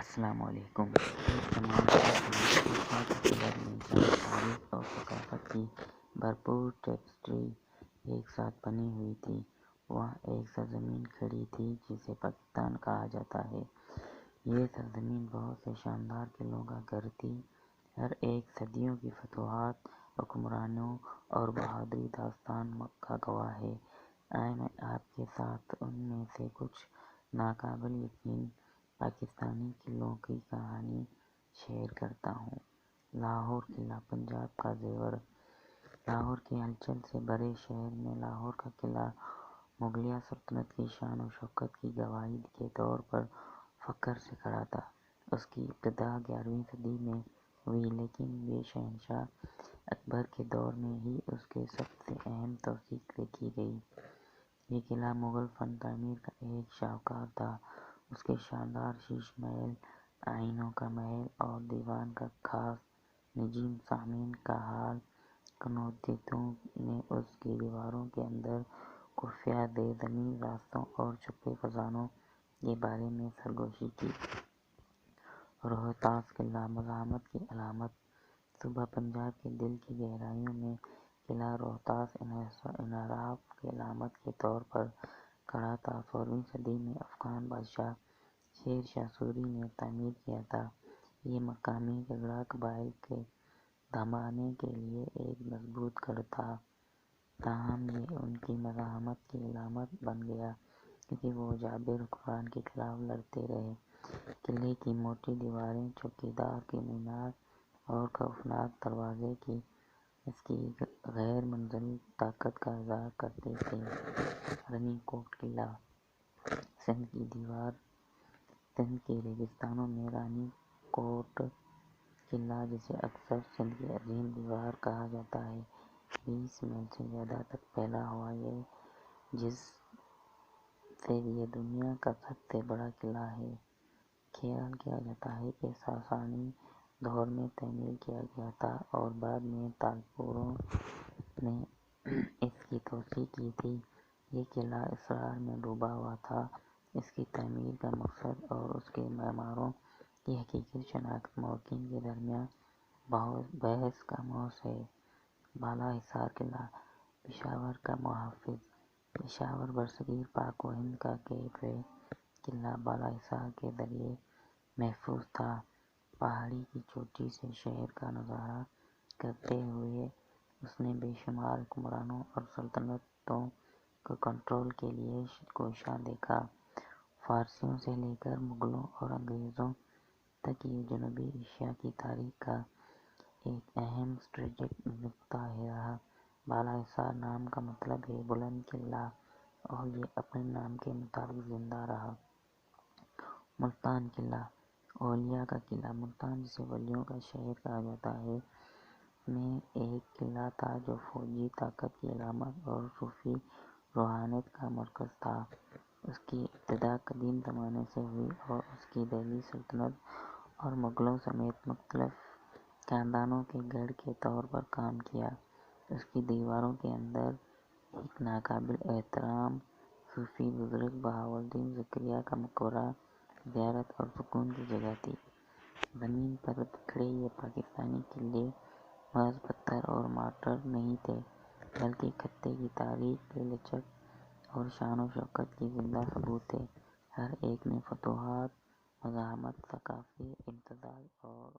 السلام علیکم۔ تمام قدر میں جہاں تاریخ اور ثقافت کی بھرپور ٹیپسٹری ایک ساتھ بنی ہوئی تھی، وہاں ایک سرزمین کھڑی تھی جسے پاکستان کہا جاتا ہے۔ یہ سرزمین بہت سے شاندار قلعوں کا گھر تھی۔ ہر ایک صدیوں کی فتوحات، حکمرانوں اور بہادری داستان کا گواہ ہے۔ آئے میں آپ کے ساتھ ان میں سے کچھ ناقابل یقین پاکستانی قلعوں کی کہانی شیئر کرتا ہوں۔ لاہور قلعہ پنجاب کا زیور۔ لاہور کی ہلچل سے بھرے شہر میں لاہور کا قلعہ مغلیہ سلطنت کی شان و شوکت کی گواہی کے طور پر فخر سے کھڑا تھا۔ اس کی ابتدا 11ویں صدی میں ہوئی، لیکن یہ شہنشاہ اکبر کے دور میں ہی اس کے سب سے اہم توسیع دیکھی گئی۔ یہ قلعہ مغل فن تعمیر کا ایک شاہکار تھا۔ اس کے شاندار شیش محل، آئینوں کا محل اور دیوان کا خاص نجیم سامعین کا حال کنودیتوں نے اس کی دیواروں کے اندر خفیہ زیر زمین راستوں اور چھپے خزانوں کے بارے میں سرگوشی کی۔ روہتاس قلعہ مزاحمت کی علامت۔ صوبہ پنجاب کے دل کی گہرائیوں میں قلعہ روہتاس انحراف کی علامت کے طور پر کھڑا تھا۔ 16ویں صدی میں افغان بادشاہ شیر شاہ سوری نے تعمیر کیا تھا۔ یہ مقامی جھگڑا قبائل کو دبانے کے لیے ایک مضبوط گڑھ تھا، تاہم یہ ان کی مزاحمت کی علامت بن گیا کیونکہ وہ جابر حکمران کے خلاف لڑتے رہے۔ قلعے کی موٹی دیواریں، چوکیدار کی مینار اور خوفناک دروازے اس کی غیر منزل طاقت کا اظہار کرتے تھے۔ رنی کوٹ قلعہ سندھ کی دیوار۔ سندھ کے ریگستانوں میں رانی کوٹ قلعہ، جسے اکثر سندھ کی عظیم دیوار کہا جاتا ہے، 20 میل سے زیادہ تک پھیلا ہوا ہے، جس سے یہ دنیا کا سب سے بڑا قلعہ ہے۔ خیال کیا جاتا ہے کہ ساسانی دور میں تعمیر کیا گیا تھا اور بعد میں تالپوروں نے اس کی توسیع کی تھی۔ یہ قلعہ اسرار میں ڈوبا ہوا تھا۔ اس کی تعمیر کا مقصد اور اس کے معماروں کی حقیقی شناخت مورخین کے درمیان بحث کا موضوع ہے۔ بالا حصار قلعہ پشاور کا محافظ۔ پشاور برصغیر پاک و ہند کا کیف ہے۔ قلعہ بالا حصار کے ذریعے محفوظ تھا۔ پہاڑی کی چوٹی سے شہر کا نظارہ کرتے ہوئے اس نے بے شمار حکمرانوں اور سلطنتوں کو کنٹرول کے لیے کوشاں دیکھا۔ فارسیوں سے لے کر مغلوں اور انگریزوں تک یہ جنوبی ایشیا کی تاریخ کا ایک اہم اسٹریٹجک نقطہ رہا۔ بالا حصار نام کا مطلب ہے بلند قلعہ اور یہ اپنے نام کے مطابق زندہ رہا۔ ملتان قلعہ اولیاء کا قلعہ۔ ملتان، جسے ولیوں کا شہر کہا جاتا ہے، میں ایک قلعہ تھا جو فوجی طاقت کی علامت اور صوفی روحانیت کا مرکز تھا۔ اس کی ابتدا قدیم زمانے سے ہوئی اور اس کی دہلی سلطنت اور مغلوں سمیت مختلف خاندانوں کے گڑھ کے طور پر کام کیا۔ اس کی دیواروں کے اندر ایک ناقابل احترام صوفی بزرگ بہاؤالدین زکریا کا مقبرہ زیارت اور سکون کی جگہ تھی۔ زمین پر بکھرے یہ پاکستانی قلعے محض پتھر اور مارٹر نہیں تھے، بلکہ خطے کی تاریخ کے لچک اور شان و شوکت کے زندہ ثبوت تھے۔ ہر ایک نے فتوحات، مزاحمت، ثقافتی امتزاج اور